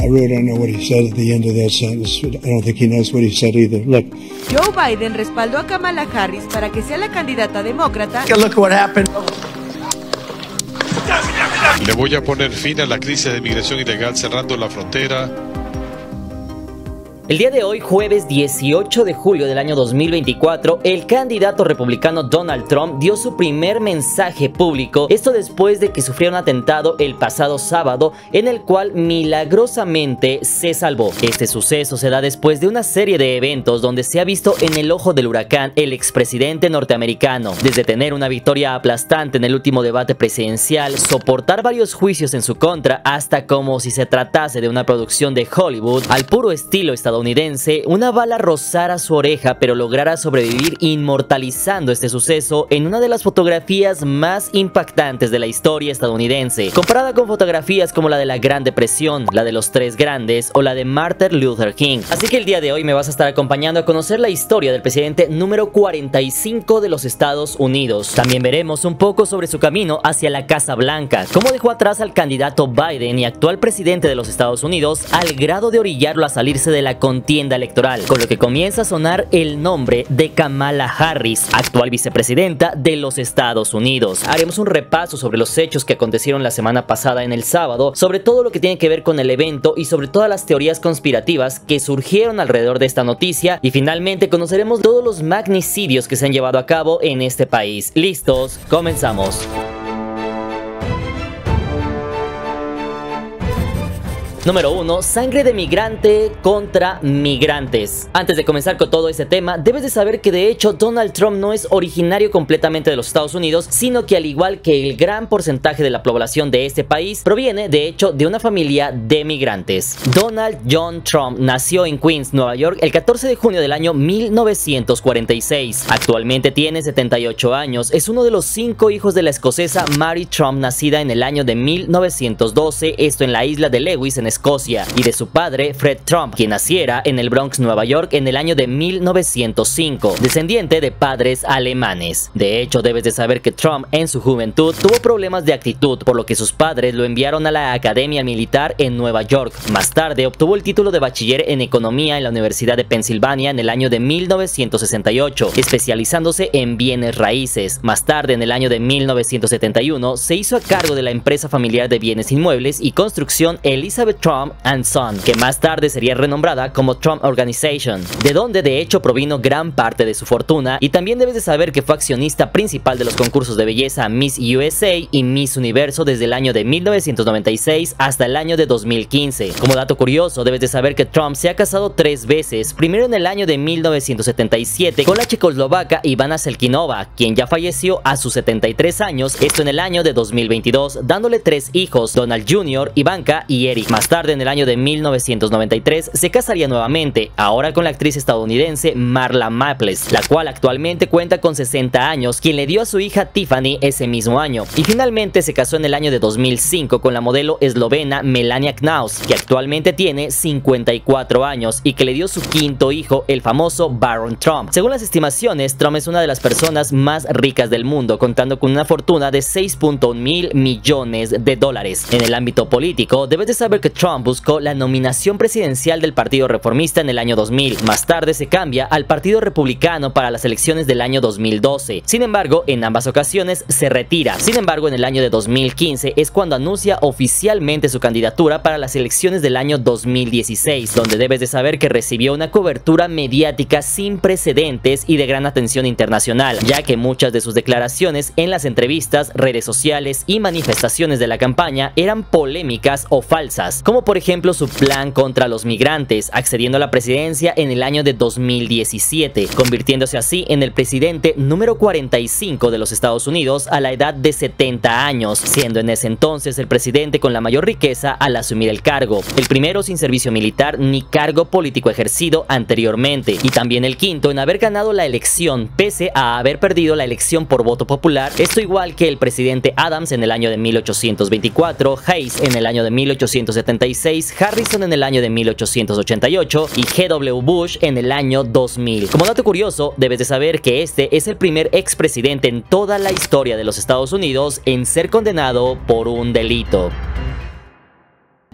I really don't know what he said at the end of that sentence. I don't think he knows what he said either. Look. Joe Biden respaldó a Kamala Harris para que sea la candidata demócrata. Look what happened. Le voy a poner fin a la crisis de migración ilegal cerrando la frontera. El día de hoy, jueves 18 de julio del año 2024, el candidato republicano Donald Trump dio su primer mensaje público, esto después de que sufriera un atentado el pasado sábado, en el cual milagrosamente se salvó. Este suceso se da después de una serie de eventos donde se ha visto en el ojo del huracán el expresidente norteamericano, desde tener una victoria aplastante en el último debate presidencial, soportar varios juicios en su contra, hasta como si se tratase de una producción de Hollywood, al puro estilo estadounidense, una bala rozara su oreja pero lograra sobrevivir, inmortalizando este suceso en una de las fotografías más impactantes de la historia estadounidense, comparada con fotografías como la de la Gran Depresión, la de los Tres Grandes o la de Martin Luther King. Así que el día de hoy me vas a estar acompañando a conocer la historia del presidente número 45 de los Estados Unidos. También veremos un poco sobre su camino hacia la Casa Blanca, cómo dejó atrás al candidato Biden y actual presidente de los Estados Unidos al grado de orillarlo a salirse de la contienda electoral, con lo que comienza a sonar el nombre de Kamala Harris, actual vicepresidenta de los Estados Unidos. Haremos un repaso sobre los hechos que acontecieron la semana pasada en el sábado, sobre todo lo que tiene que ver con el evento y sobre todas las teorías conspirativas que surgieron alrededor de esta noticia, y finalmente conoceremos todos los magnicidios que se han llevado a cabo en este país. ¿Listos? Comenzamos. Número 1. Sangre de migrante contra migrantes. Antes de comenzar con todo este tema, debes de saber que de hecho Donald Trump no es originario completamente de los Estados Unidos, sino que al igual que el gran porcentaje de la población de este país, proviene de hecho de una familia de migrantes. Donald John Trump nació en Queens, Nueva York, el 14 de junio del año 1946. Actualmente tiene 78 años. Es uno de los 5 hijos de la escocesa Mary Trump, nacida en el año de 1912, esto en la isla de Lewis, en Escocia, y de su padre Fred Trump, quien naciera en el Bronx, Nueva York, en el año de 1905, descendiente de padres alemanes. De hecho, debes de saber que Trump en su juventud tuvo problemas de actitud, por lo que sus padres lo enviaron a la Academia Militar en Nueva York. Más tarde obtuvo el título de bachiller en economía en la Universidad de Pensilvania en el año de 1968, especializándose en bienes raíces. Más tarde, en el año de 1971, se hizo a cargo de la empresa familiar de bienes inmuebles y construcción Elizabeth Trump & Son, que más tarde sería renombrada como Trump Organization, de donde de hecho provino gran parte de su fortuna. Y también debes de saber que fue accionista principal de los concursos de belleza Miss USA y Miss Universo desde el año de 1996 hasta el año de 2015. Como dato curioso, debes de saber que Trump se ha casado 3 veces, primero en el año de 1977 con la checoslovaca Ivana Selkinova, quien ya falleció a sus 73 años, esto en el año de 2022, dándole 3 hijos, Donald Jr., Ivanka y Eric. Más tarde, en el año de 1993, se casaría nuevamente, ahora con la actriz estadounidense Marla Maples, la cual actualmente cuenta con 60 años, quien le dio a su hija Tiffany ese mismo año. Y finalmente se casó en el año de 2005 con la modelo eslovena Melania Knaus, que actualmente tiene 54 años y que le dio su 5º hijo, el famoso Baron Trump. Según las estimaciones, Trump es una de las personas más ricas del mundo, contando con una fortuna de 6.1 mil millones de dólares. En el ámbito político, debes de saber que Trump buscó la nominación presidencial del Partido Reformista en el año 2000. Más tarde se cambia al Partido Republicano para las elecciones del año 2012. Sin embargo, en ambas ocasiones se retira. Sin embargo, en el año de 2015 es cuando anuncia oficialmente su candidatura para las elecciones del año 2016, donde debes de saber que recibió una cobertura mediática sin precedentes y de gran atención internacional, ya que muchas de sus declaraciones en las entrevistas, redes sociales y manifestaciones de la campaña eran polémicas o falsas, como por ejemplo su plan contra los migrantes, accediendo a la presidencia en el año de 2017, convirtiéndose así en el presidente número 45 de los Estados Unidos a la edad de 70 años, siendo en ese entonces el presidente con la mayor riqueza al asumir el cargo, el primero sin servicio militar ni cargo político ejercido anteriormente, y también el 5º en haber ganado la elección pese a haber perdido la elección por voto popular, esto igual que el presidente Adams en el año de 1824, Hayes en el año de 1876, Harrison en el año de 1888 y G.W. Bush en el año 2000. Como dato curioso, debes de saber que este es el primer expresidente en toda la historia de los Estados Unidos en ser condenado por un delito.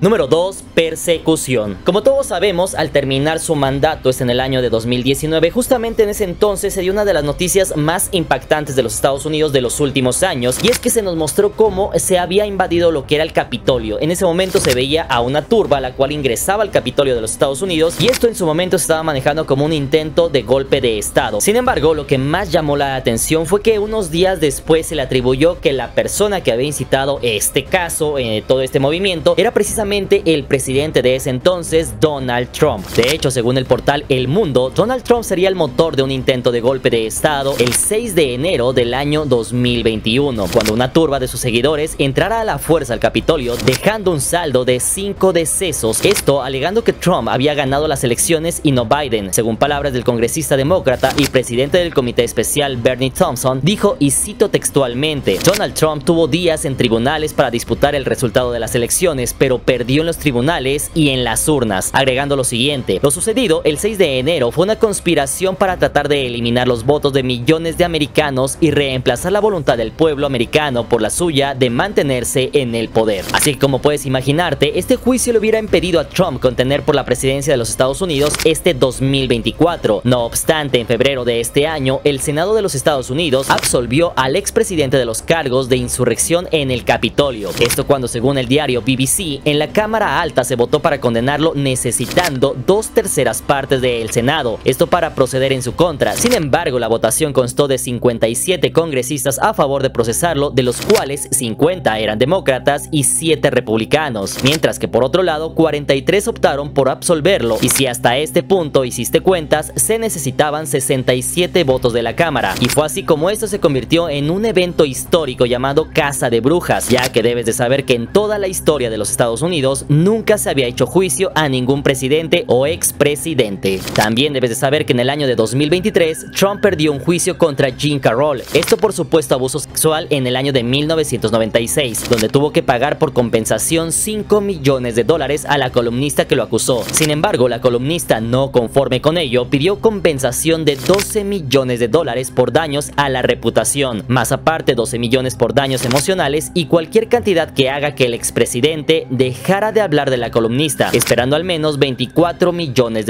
Número 2. Persecución. Como todos sabemos, al terminar su mandato en el año de 2019, justamente en ese entonces se dio una de las noticias más impactantes de los Estados Unidos de los últimos años, y es que se nos mostró cómo se había invadido lo que era el Capitolio. En ese momento se veía a una turba la cual ingresaba al Capitolio de los Estados Unidos, y esto en su momento se estaba manejando como un intento de golpe de estado. Sin embargo, lo que más llamó la atención fue que unos días después se le atribuyó que la persona que había incitado este caso, todo este movimiento, era precisamente el presidente de ese entonces, Donald Trump. De hecho, según el portal El Mundo, Donald Trump sería el motor de un intento de golpe de estado el 6 de enero del año 2021, cuando una turba de sus seguidores entrara a la fuerza al Capitolio, dejando un saldo de 5 decesos, esto alegando que Trump había ganado las elecciones y no Biden. Según palabras del congresista demócrata y presidente del comité especial Bernie Thompson, dijo, y cito textualmente: Donald Trump tuvo días en tribunales para disputar el resultado de las elecciones, pero perdió en los tribunales y en las urnas, agregando lo siguiente: lo sucedido el 6 de enero fue una conspiración para tratar de eliminar los votos de millones de americanos y reemplazar la voluntad del pueblo americano por la suya de mantenerse en el poder. Así que, como puedes imaginarte, este juicio le hubiera impedido a Trump contener por la presidencia de los Estados Unidos este 2024. No obstante, en febrero de este año, el Senado de los Estados Unidos absolvió al expresidente de los cargos de insurrección en el Capitolio. Esto cuando, según el diario BBC, en la Cámara Alta se votó para condenarlo necesitando 2/3 partes del Senado, esto para proceder en su contra. Sin embargo, la votación constó de 57 congresistas a favor de procesarlo, de los cuales 50 eran demócratas y 7 republicanos, mientras que por otro lado 43 optaron por absolverlo, y si hasta este punto hiciste cuentas, se necesitaban 67 votos de la Cámara, y fue así como esto se convirtió en un evento histórico llamado Casa de Brujas, ya que debes de saber que en toda la historia de los Estados Unidos nunca se había hecho juicio a ningún presidente o expresidente. También debes de saber que en el año de 2023 Trump perdió un juicio contra Jean Carroll, esto por supuesto abuso sexual en el año de 1996, donde tuvo que pagar por compensación $5 millones a la columnista que lo acusó. Sin embargo, la columnista, no conforme con ello, pidió compensación de $12 millones por daños a la reputación, más aparte 12 millones por daños emocionales y cualquier cantidad que haga que el expresidente dejara de hablar de la columnista, esperando al menos $24 millones.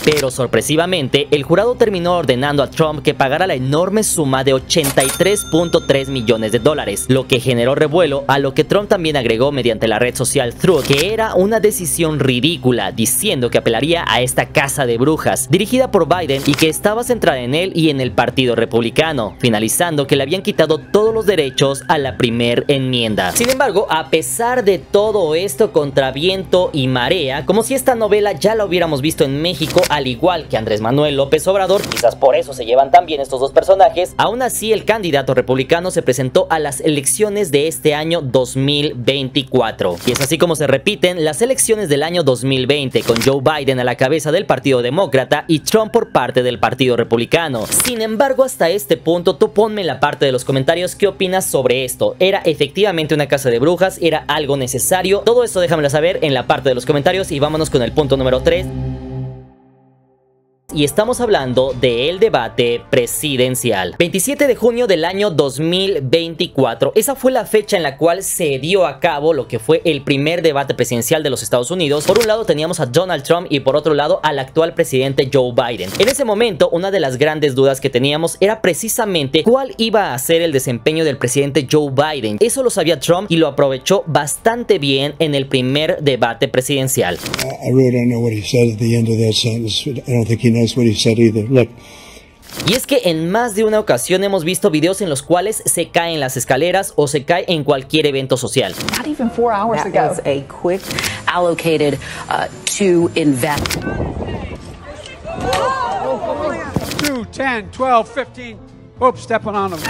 Pero sorpresivamente, el jurado terminó ordenando a Trump que pagara la enorme suma de $83.3 millones, lo que generó revuelo, a lo que Trump también agregó mediante la red social Truth que era una decisión ridícula, diciendo que apelaría a esta casa de brujas dirigida por Biden y que estaba centrada en él y en el partido republicano, finalizando que le habían quitado todos los derechos a la primer enmienda. Sin embargo, a pesar de todo esto contra viento y marea, como si esta novela ya la hubiéramos visto en México, al igual que Andrés Manuel López Obrador, quizás por eso se llevan tan bien estos dos personajes, aún así el candidato republicano se presentó a las elecciones de este año 2024. Y es así como se repiten las elecciones del año 2020, con Joe Biden a la cabeza del Partido Demócrata y Trump por parte del Partido Republicano. Sin embargo, hasta este punto, tú ponme en la parte de los comentarios qué opinas sobre esto. ¿Era efectivamente una casa de brujas? ¿Era algo necesario? Todo esto déjamelo saber en la parte de los comentarios y vámonos con el punto número 3. Y estamos hablando del debate presidencial. 27 de junio del año 2024. Esa fue la fecha en la cual se dio a cabo lo que fue el primer debate presidencial de los Estados Unidos. Por un lado teníamos a Donald Trump y por otro lado al actual presidente Joe Biden. En ese momento, una de las grandes dudas que teníamos era precisamente cuál iba a ser el desempeño del presidente Joe Biden. Eso lo sabía Trump y lo aprovechó bastante bien en el primer debate presidencial. I really don't know what he said at the end of that sentence. I don't think he knows what he said either. Look. Y es que en más de una ocasión hemos visto videos en los cuales se cae en las escaleras o se cae en cualquier evento social. Not even 4 hours ago. That was a quick allocated to invest. 2, 10, 12, 15. Oops, stepping on them.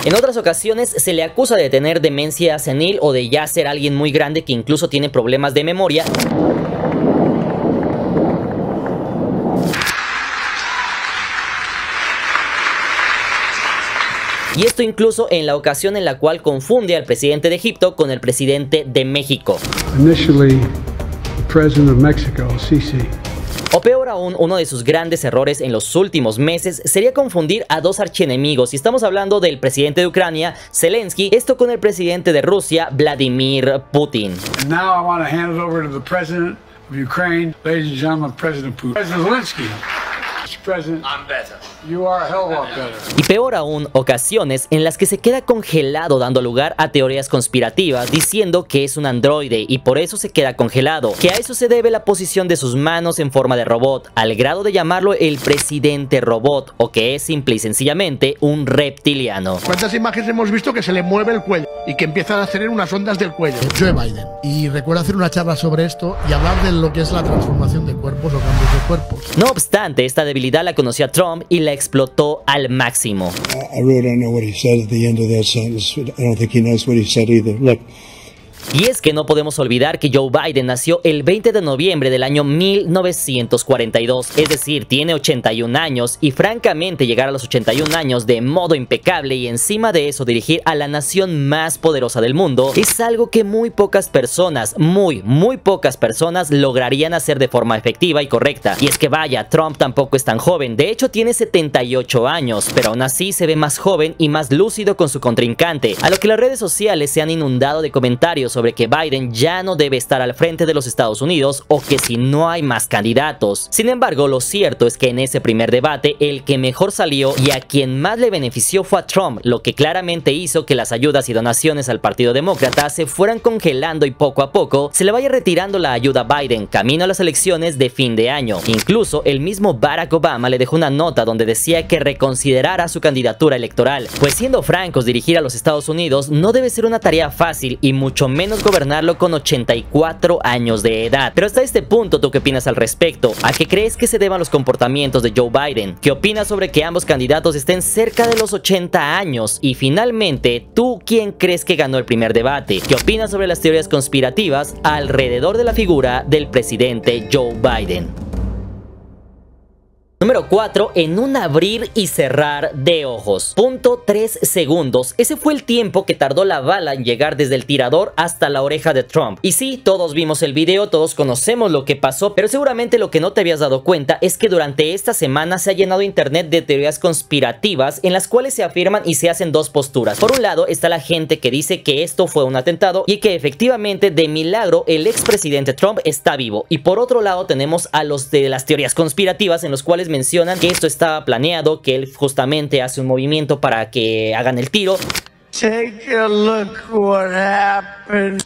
En otras ocasiones se le acusa de tener demencia senil o de ya ser alguien muy grande que incluso tiene problemas de memoria. Y esto incluso en la ocasión en la cual confunde al presidente de Egipto con el presidente de México. Initially, the president of Mexico, Sisi. O peor aún, uno de sus grandes errores en los últimos meses sería confundir a dos archienemigos, y estamos hablando del presidente de Ucrania, Zelensky, esto con el presidente de Rusia, Vladimir Putin. And now I want to hand it over to the president of Ukraine, ladies and gentlemen, President Putin. President Zelensky. Mr. President, I'm better. You are a hell of a lot better. Y peor aún, ocasiones en las que se queda congelado dando lugar a teorías conspirativas diciendo que es un androide y por eso se queda congelado, que a eso se debe la posición de sus manos en forma de robot, al grado de llamarlo el presidente robot, o que es simple y sencillamente un reptiliano. ¿Cuántas imágenes hemos visto que se le mueve el cuello y que empiezan a hacer unas ondas del cuello? Joe Biden. Y recuerdo hacer una charla sobre esto y hablar de lo que es la transformación de cuerpos o cambios de cuerpos. No obstante, esta debilidad la conocía Trump y la explotó al máximo. I really don't know what he said at the end of that sentence. I don't think he knows what he said either. Look. Y es que no podemos olvidar que Joe Biden nació el 20 de noviembre del año 1942, es decir, tiene 81 años y francamente llegar a los 81 años de modo impecable y encima de eso dirigir a la nación más poderosa del mundo es algo que muy pocas personas, muy pocas personas lograrían hacer de forma efectiva y correcta. Y es que vaya, Trump tampoco es tan joven, de hecho tiene 78 años, pero aún así se ve más joven y más lúcido con su contrincante, a lo que las redes sociales se han inundado de comentarios sobre que Biden ya no debe estar al frente de los Estados Unidos o que si no hay más candidatos. Sin embargo, lo cierto es que en ese primer debate el que mejor salió y a quien más le benefició fue a Trump, lo que claramente hizo que las ayudas y donaciones al Partido Demócrata se fueran congelando y poco a poco se le vaya retirando la ayuda a Biden camino a las elecciones de fin de año. Incluso el mismo Barack Obama le dejó una nota donde decía que reconsiderara su candidatura electoral, pues siendo francos, dirigir a los Estados Unidos no debe ser una tarea fácil y mucho menos gobernarlo con 84 años de edad. Pero hasta este punto, ¿tú qué opinas al respecto? ¿A qué crees que se deban los comportamientos de Joe Biden? ¿Qué opinas sobre que ambos candidatos estén cerca de los 80 años? Y finalmente, ¿tú quién crees que ganó el primer debate? ¿Qué opinas sobre las teorías conspirativas alrededor de la figura del presidente Joe Biden? Número 4, en un abrir y cerrar de ojos. Punto 3 segundos. Ese fue el tiempo que tardó la bala en llegar desde el tirador hasta la oreja de Trump. Y sí, todos vimos el video, todos conocemos lo que pasó, pero seguramente lo que no te habías dado cuenta es que durante esta semana se ha llenado internet de teorías conspirativas en las cuales se afirman y se hacen dos posturas. Por un lado está la gente que dice que esto fue un atentado y que efectivamente de milagro el expresidente Trump está vivo. Y por otro lado tenemos a los de las teorías conspirativas en los cuales mencionan que esto estaba planeado, que él justamente hace un movimiento para que hagan el tiro. Take a look what happened.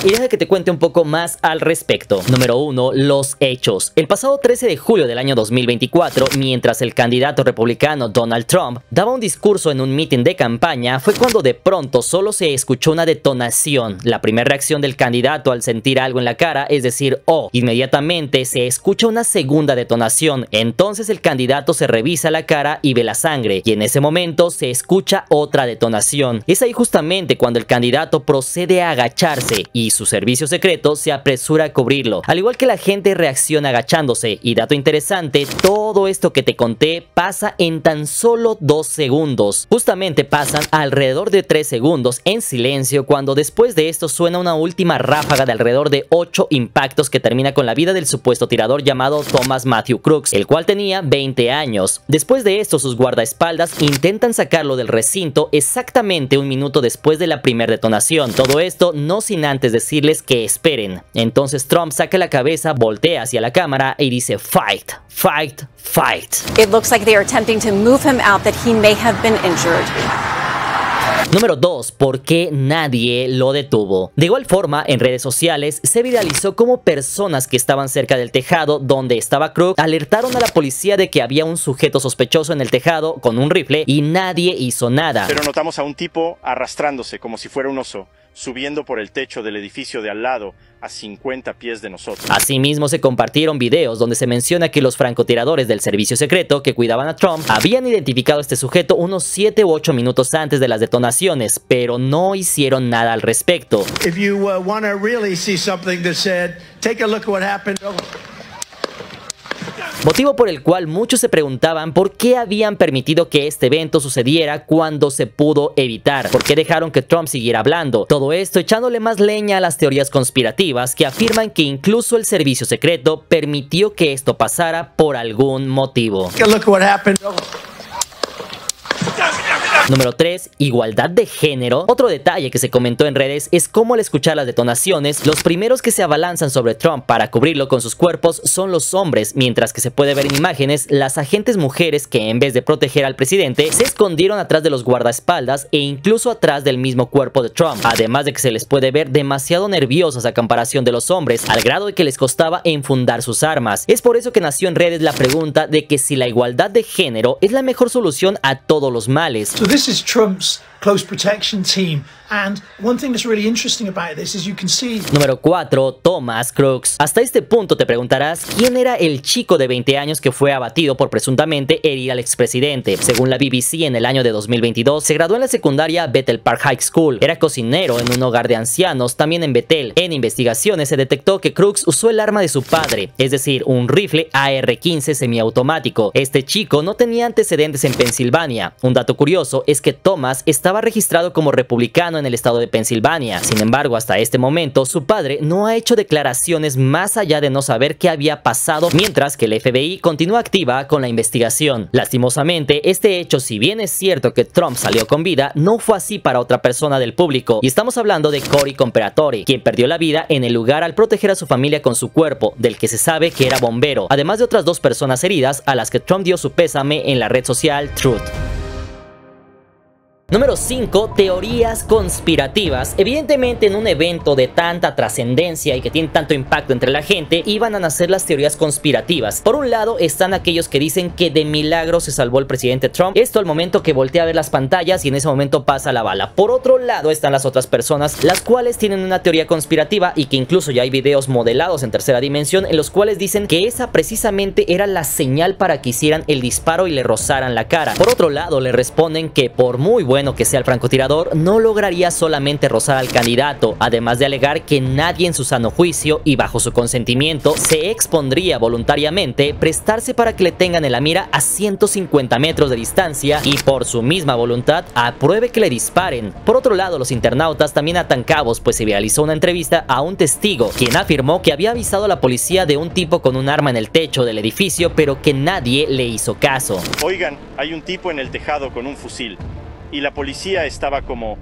Y deja que te cuente un poco más al respecto. Número 1, los hechos. El pasado 13 de julio del año 2024, mientras el candidato republicano Donald Trump daba un discurso en un mitin de campaña, fue cuando de pronto solo se escuchó una detonación. La primera reacción del candidato al sentir algo en la cara es decir, oh, inmediatamente se escucha una segunda detonación. Entonces el candidato se revisa la cara y ve la sangre, y en ese momento se escucha otra detonación. Es ahí justamente cuando el candidato procede a agacharse y su servicio secreto se apresura a cubrirlo, al igual que la gente reacciona agachándose. Y dato interesante, todo esto que te conté pasa en tan solo 2 segundos. Justamente pasan alrededor de 3 segundos en silencio cuando después de esto suena una última ráfaga de alrededor de 8 impactos que termina con la vida del supuesto tirador llamado Thomas Matthew Crooks, el cual tenía 20 años. Después de esto, sus guardaespaldas intentan sacarlo del recinto exactamente 1 minuto después de la primera detonación. Todo esto no sin antes decirles que esperen. Entonces Trump saca la cabeza, voltea hacia la cámara y dice fight, fight, fight. It looks like they are attempting to move him out, that he may have been injured. Número 2. ¿Por qué nadie lo detuvo? De igual forma, en redes sociales se viralizó como personas que estaban cerca del tejado donde estaba Crooks alertaron a la policía de que había un sujeto sospechoso en el tejado con un rifle y nadie hizo nada. Pero notamos a un tipo arrastrándose como si fuera un oso, subiendo por el techo del edificio de al lado a 50 pies de nosotros. Asimismo se compartieron videos donde se menciona que los francotiradores del servicio secreto que cuidaban a Trump habían identificado a este sujeto unos 7 u 8 minutos antes de las detonaciones, pero no hicieron nada al respecto. If you want to really see something that said, take a look at what happened. motivo por el cual muchos se preguntaban por qué habían permitido que este evento sucediera cuando se pudo evitar, por qué dejaron que Trump siguiera hablando. Todo esto echándole más leña a las teorías conspirativas que afirman que incluso el servicio secreto permitió que esto pasara por algún motivo. Número 3. Igualdad de género. Otro detalle que se comentó en redes es cómo al escuchar las detonaciones, los primeros que se abalanzan sobre Trump para cubrirlo con sus cuerpos son los hombres, mientras que se puede ver en imágenes las agentes mujeres que en vez de proteger al presidente, se escondieron atrás de los guardaespaldas e incluso atrás del mismo cuerpo de Trump, además de que se les puede ver demasiado nerviosas a comparación de los hombres, al grado de que les costaba enfundar sus armas. Es por eso que nació en redes la pregunta de que si la igualdad de género es la mejor solución a todos los males. So this is Trump's close protection team, and one thing that's really interesting about this is you can see. Número 4. Thomas Crooks. Hasta este punto te preguntarás quién era el chico de 20 años que fue abatido por presuntamente herir al expresidente. Según la BBC, en el año de 2022 se graduó en la secundaria Bethel Park High School. Era cocinero en un hogar de ancianos también en Bethel. En investigaciones se detectó que Crooks usó el arma de su padre, es decir, un rifle AR-15 semiautomático. Este chico no tenía antecedentes en Pensilvania. Un dato curioso es que Thomas estaba registrado como republicano en el estado de Pensilvania. Sin embargo, hasta este momento, su padre no ha hecho declaraciones más allá de no saber qué había pasado, mientras que el FBI continúa activa con la investigación. Lastimosamente, este hecho, si bien es cierto que Trump salió con vida, no fue así para otra persona del público, y estamos hablando de Cory Comperatori, quien perdió la vida en el lugar al proteger a su familia con su cuerpo, del que se sabe que era bombero, además de otras 2 personas heridas a las que Trump dio su pésame en la red social Truth. Número 5. Teorías conspirativas. Evidentemente, en un evento de tanta trascendencia y que tiene tanto impacto entre la gente, iban a nacer las teorías conspirativas. Por un lado están aquellos que dicen que de milagro se salvó el presidente Trump, esto al momento que voltea a ver las pantallas y en ese momento pasa la bala. Por otro lado están las otras personas, las cuales tienen una teoría conspirativa y que incluso ya hay videos modelados en tercera dimensión en los cuales dicen que esa precisamente era la señal para que hicieran el disparo y le rozaran la cara. Por otro lado le responden que por muy bueno que sea el francotirador, no lograría solamente rozar al candidato, además de alegar que nadie en su sano juicio y bajo su consentimiento se expondría voluntariamente prestarse para que le tengan en la mira a 150 metros de distancia y por su misma voluntad apruebe que le disparen. Por otro lado, los internautas también atan cabos, pues se viralizó una entrevista a un testigo, quien afirmó que había avisado a la policía de un tipo con un arma en el techo del edificio, pero que nadie le hizo caso. Oigan, hay un tipo en el tejado con un fusil. Y la policía estaba como,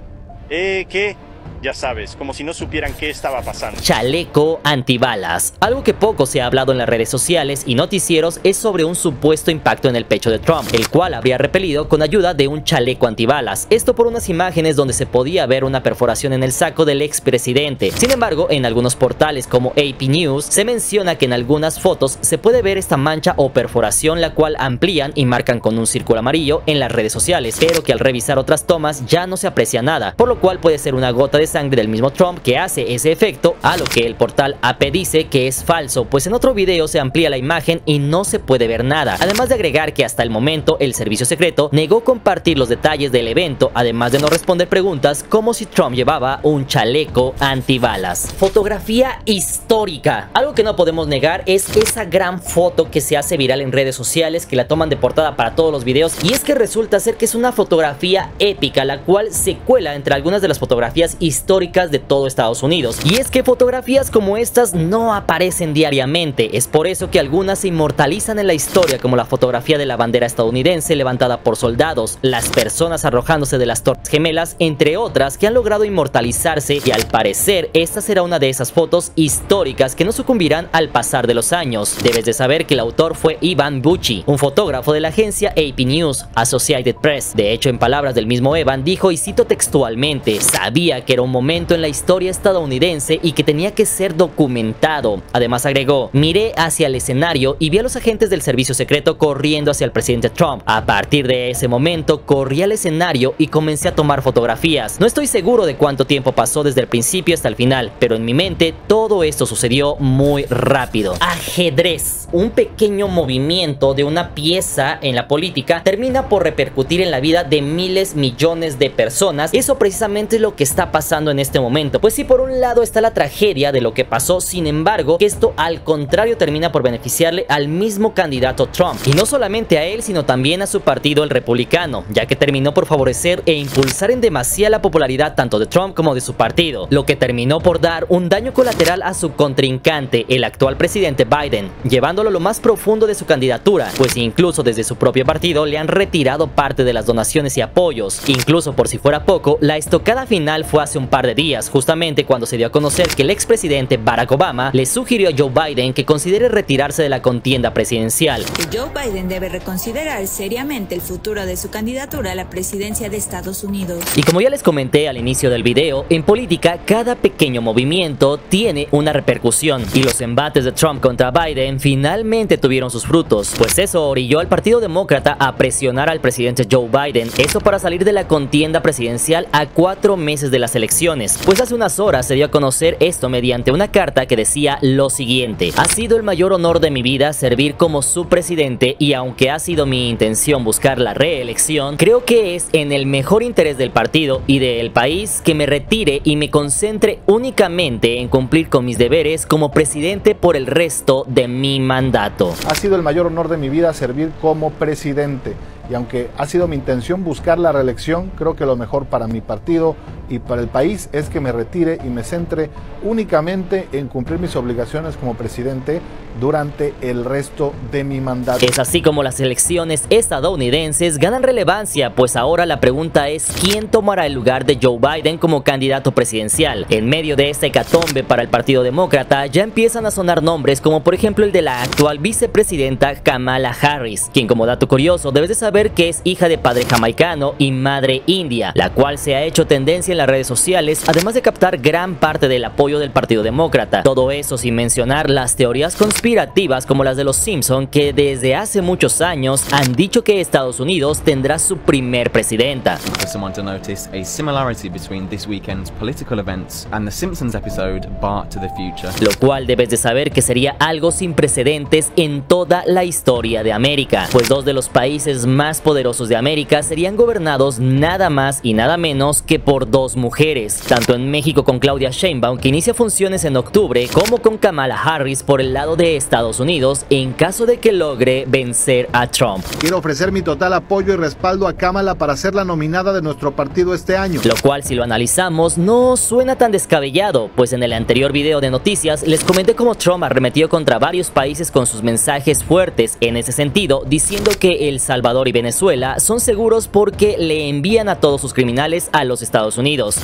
¿qué? Ya sabes, como si no supieran qué estaba pasando. Chaleco antibalas. Algo que poco se ha hablado en las redes sociales y noticieros es sobre un supuesto impacto en el pecho de Trump, el cual habría repelido con ayuda de un chaleco antibalas. Esto por unas imágenes donde se podía ver una perforación en el saco del expresidente. Sin embargo, en algunos portales como AP News se menciona que en algunas fotos se puede ver esta mancha o perforación, la cual amplían y marcan con un círculo amarillo en las redes sociales, pero que al revisar otras tomas ya no se aprecia nada, por lo cual puede ser una gota de sangre del mismo Trump que hace ese efecto, a lo que el portal AP dice que es falso, pues en otro video se amplía la imagen y no se puede ver nada. Además de agregar que hasta el momento el servicio secreto negó compartir los detalles del evento, además de no responder preguntas como si Trump llevaba un chaleco antibalas. Fotografía histórica. Algo que no podemos negar es esa gran foto que se hace viral en redes sociales, que la toman de portada para todos los videos, y es que resulta ser que es una fotografía épica, la cual se cuela entre algunas de las fotografías históricas de todo Estados Unidos. Y es que fotografías como estas no aparecen diariamente, es por eso que algunas se inmortalizan en la historia, como la fotografía de la bandera estadounidense levantada por soldados, las personas arrojándose de las Torres Gemelas, entre otras que han logrado inmortalizarse, y al parecer esta será una de esas fotos históricas que no sucumbirán al pasar de los años. Debes de saber que el autor fue Evan Bucci, un fotógrafo de la agencia AP News, Associated Press. De hecho, en palabras del mismo Evan, dijo, y cito textualmente: sabía que era un momento en la historia estadounidense y que tenía que ser documentado. Además agregó: miré hacia el escenario y vi a los agentes del servicio secreto corriendo hacia el presidente Trump. A partir de ese momento corrí al escenario y comencé a tomar fotografías. No estoy seguro de cuánto tiempo pasó desde el principio hasta el final, pero en mi mente todo esto sucedió muy rápido. Ajedrez. Un pequeño movimiento de una pieza en la política termina por repercutir en la vida de miles, millones de personas. Eso precisamente es lo que está pasando pasando en este momento. Pues sí, por un lado está la tragedia de lo que pasó, sin embargo, que esto al contrario termina por beneficiarle al mismo candidato Trump. Y no solamente a él, sino también a su partido, el republicano, ya que terminó por favorecer e impulsar en demasía la popularidad tanto de Trump como de su partido, lo que terminó por dar un daño colateral a su contrincante, el actual presidente Biden, llevándolo a lo más profundo de su candidatura, pues incluso desde su propio partido le han retirado parte de las donaciones y apoyos. Incluso por si fuera poco, la estocada final fue hace un par de días, justamente cuando se dio a conocer que el expresidente Barack Obama le sugirió a Joe Biden que considere retirarse de la contienda presidencial. Que Joe Biden debe reconsiderar seriamente el futuro de su candidatura a la presidencia de Estados Unidos. Y como ya les comenté al inicio del video, en política cada pequeño movimiento tiene una repercusión, y los embates de Trump contra Biden finalmente tuvieron sus frutos, pues eso orilló al Partido Demócrata a presionar al presidente Joe Biden, eso para salir de la contienda presidencial a 4 meses de las elecciones. Pues hace unas horas se dio a conocer esto mediante una carta que decía lo siguiente: ha sido el mayor honor de mi vida servir como su presidente, y aunque ha sido mi intención buscar la reelección, creo que es en el mejor interés del partido y del país que me retire y me concentre únicamente en cumplir con mis deberes como presidente por el resto de mi mandato. Ha sido el mayor honor de mi vida servir como presidente, y aunque ha sido mi intención buscar la reelección, creo que lo mejor para mi partido y para el país es que me retire y me centre únicamente en cumplir mis obligaciones como presidente durante el resto de mi mandato. Es así como las elecciones estadounidenses ganan relevancia, pues ahora la pregunta es ¿quién tomará el lugar de Joe Biden como candidato presidencial? En medio de esta hecatombe para el Partido Demócrata ya empiezan a sonar nombres como por ejemplo el de la actual vicepresidenta Kamala Harris, quien como dato curioso debes de saber que es hija de padre jamaicano y madre india, la cual se ha hecho tendencia en las redes sociales, además de captar gran parte del apoyo del Partido Demócrata. Todo eso sin mencionar las teorías conspirativas como las de los Simpson, que desde hace muchos años han dicho que Estados Unidos tendrá su primer presidenta. For someone to notice a similarity between this weekend's political events and the Simpsons episode Bart to the Future. Lo cual debes de saber que sería algo sin precedentes en toda la historia de América, pues dos de los países más poderosos de América serían gobernados nada más y nada menos que por dos mujeres, tanto en México con Claudia Sheinbaum, que inicia funciones en octubre, como con Kamala Harris por el lado de Estados Unidos en caso de que logre vencer a Trump. Quiero ofrecer mi total apoyo y respaldo a Kamala para ser la nominada de nuestro partido este año. Lo cual, si lo analizamos, no suena tan descabellado, pues en el anterior video de noticias les comenté cómo Trump arremetió contra varios países con sus mensajes fuertes en ese sentido, diciendo que El Salvador y Venezuela son seguros porque le envían a todos sus criminales a los Estados Unidos.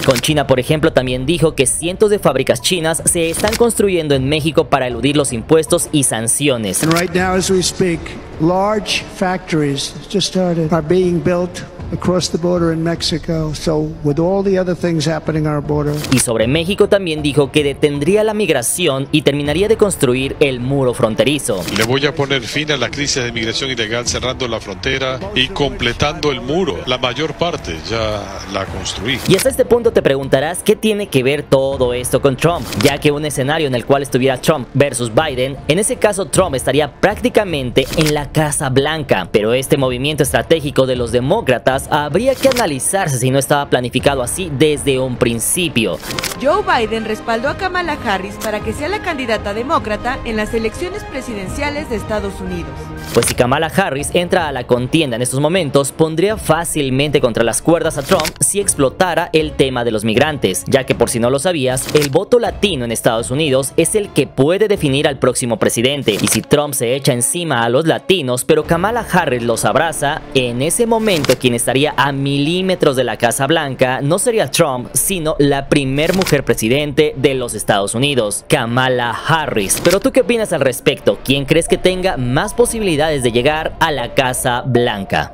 Con China, por ejemplo, también dijo que cientos de fábricas chinas se están construyendo en México para eludir los impuestos y sanciones. And right now, as we speak, large factories just started are being built across the border in Mexico. So with all the other things happening on our border. Y sobre México también dijo que detendría la migración y terminaría de construir el muro fronterizo. Le voy a poner fin a la crisis de migración ilegal cerrando la frontera y completando el muro. La mayor parte ya la construí. Y hasta este punto te preguntarás qué tiene que ver todo esto con Trump, ya que un escenario en el cual estuviera Trump versus Biden, en ese caso Trump estaría prácticamente en la Casa Blanca, pero este movimiento estratégico de los demócratas habría que analizarse si no estaba planificado así desde un principio. Joe Biden respaldó a Kamala Harris para que sea la candidata demócrata en las elecciones presidenciales de Estados Unidos. Pues si Kamala Harris entra a la contienda en estos momentos, pondría fácilmente contra las cuerdas a Trump si explotara el tema de los migrantes, ya que por si no lo sabías, el voto latino en Estados Unidos es el que puede definir al próximo presidente, y si Trump se echa encima a los latinos, pero Kamala Harris los abraza, en ese momento quien estaría a milímetros de la Casa Blanca no sería Trump, sino la primer mujer presidente de los Estados Unidos, Kamala Harris. Pero ¿tú qué opinas al respecto? ¿Quién crees que tenga más posibilidades de llegar a la Casa Blanca?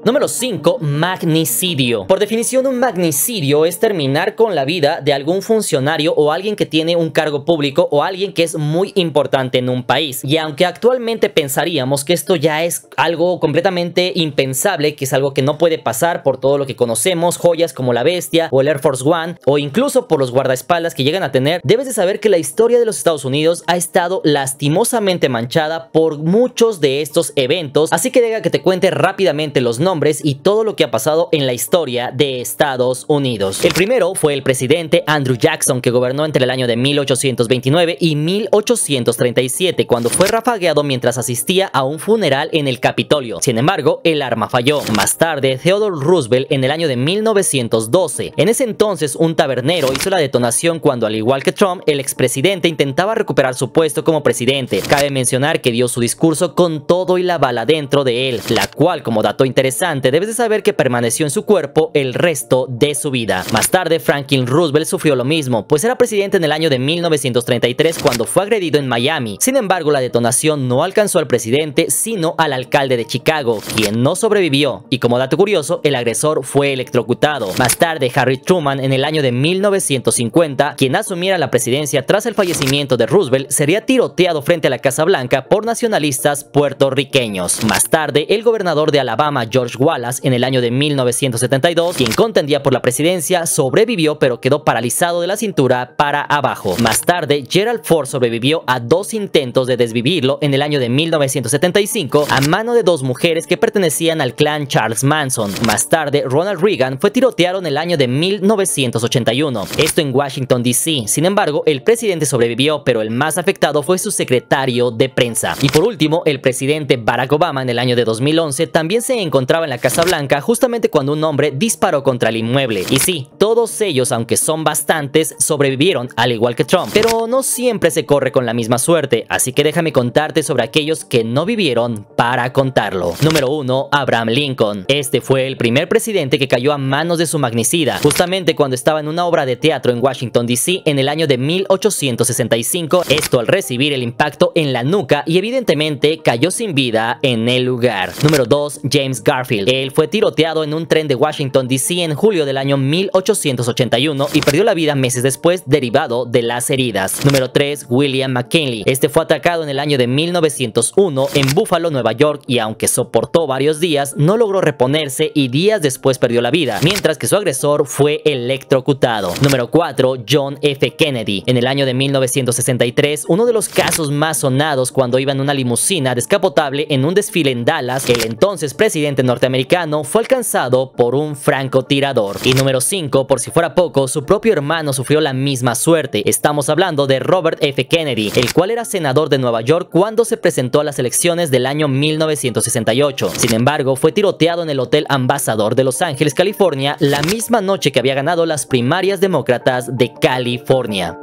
Número 5. Magnicidio. Por definición, un magnicidio es terminar con la vida de algún funcionario o alguien que tiene un cargo público o alguien que es muy importante en un país. Y aunque actualmente pensaríamos que esto ya es algo completamente impensable, que es algo que no puede pasar por todo lo que conocemos, joyas como la Bestia o el Air Force One, o incluso por los guardaespaldas que llegan a tener, debes de saber que la historia de los Estados Unidos ha estado lastimosamente manchada por muchos de estos eventos, así que deja que te cuente rápidamente los nombres y todo lo que ha pasado en la historia de Estados Unidos. El primero fue el presidente Andrew Jackson, que gobernó entre el año de 1829 y 1837, cuando fue rafagueado mientras asistía a un funeral en el Capitolio. Sin embargo, el arma falló. Más tarde, Theodore Roosevelt en el año de 1912. En ese entonces, un tabernero hizo la detonación cuando, al igual que Trump, el expresidente intentaba recuperar su puesto como presidente. Cabe mencionar que dio su discurso con todo y la bala dentro de él, la cual, como dato interesante, debes de saber que permaneció en su cuerpo el resto de su vida. Más tarde, Franklin Roosevelt sufrió lo mismo, pues era presidente en el año de 1933 cuando fue agredido en Miami. Sin embargo, la detonación no alcanzó al presidente, sino al alcalde de Chicago, quien no sobrevivió. Y como dato curioso, el agresor fue electrocutado. Más tarde, Harry Truman en el año de 1950, quien asumiera la presidencia tras el fallecimiento de Roosevelt, sería tiroteado frente a la Casa Blanca por nacionalistas puertorriqueños. Más tarde, el gobernador de Alabama, George Wallace, en el año de 1972, quien contendía por la presidencia, sobrevivió pero quedó paralizado de la cintura para abajo. Más tarde, Gerald Ford sobrevivió a 2 intentos de desvivirlo en el año de 1975 a mano de 2 mujeres que pertenecían al clan Charles Manson. Más tarde, Ronald Reagan fue tiroteado en el año de 1981, esto en Washington DC. Sin embargo, el presidente sobrevivió, pero el más afectado fue su secretario de prensa. Y por último, el presidente Barack Obama en el año de 2011 también se encontraba en la Casa Blanca justamente cuando un hombre disparó contra el inmueble. Y sí, todos ellos, aunque son bastantes, sobrevivieron, al igual que Trump. Pero no siempre se corre con la misma suerte, así que déjame contarte sobre aquellos que no vivieron para contarlo. Número 1. Abraham Lincoln. Este fue el primer presidente que cayó a manos de su magnicida, justamente cuando estaba en una obra de teatro en Washington DC en el año de 1865, esto al recibir el impacto en la nuca y evidentemente cayó sin vida en el lugar. Número 2. James Garfield. Él fue tiroteado en un tren de Washington DC en julio del año 1881 y perdió la vida meses después derivado de las heridas. Número 3. William McKinley. Este fue atacado en el año de 1901 en Buffalo, Nueva York, y aunque soportó varios días, no logró reponerse y días después perdió la vida, mientras que su agresor fue electrocutado. Número 4. John F. Kennedy. En el año de 1963, uno de los casos más sonados cuando iba en una limusina descapotable en un desfile en Dallas, el entonces presidente norteamericano fue alcanzado por un francotirador. Y número 5, por si fuera poco, su propio hermano sufrió la misma suerte. Estamos hablando de Robert F. Kennedy, el cual era senador de Nueva York cuando se presentó a las elecciones del año 1968. Sin embargo, fue tiroteado en el Hotel Ambassador de Los Ángeles, California, la misma noche que había ganado las primarias demócratas de California.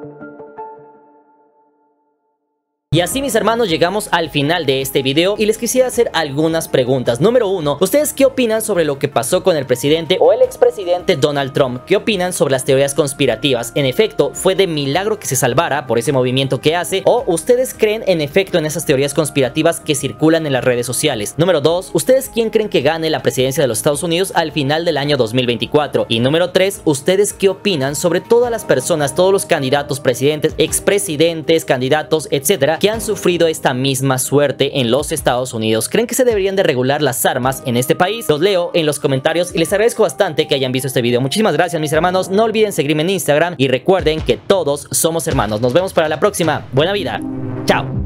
Y así, mis hermanos, llegamos al final de este video y les quisiera hacer algunas preguntas. Número 1, ¿ustedes qué opinan sobre lo que pasó con el presidente o el expresidente Donald Trump? ¿Qué opinan sobre las teorías conspirativas? ¿En efecto fue de milagro que se salvara por ese movimiento que hace? ¿O ustedes creen en efecto en esas teorías conspirativas que circulan en las redes sociales? Número 2, ¿ustedes quién creen que gane la presidencia de los Estados Unidos al final del año 2024? Y número 3, ¿ustedes qué opinan sobre todas las personas, todos los candidatos, presidentes, expresidentes, candidatos, etcétera, que han sufrido esta misma suerte en los Estados Unidos? ¿Creen que se deberían de regular las armas en este país? Los leo en los comentarios y les agradezco bastante que hayan visto este video. Muchísimas gracias, mis hermanos. No olviden seguirme en Instagram y recuerden que todos somos hermanos. Nos vemos para la próxima. Buena vida. Chao.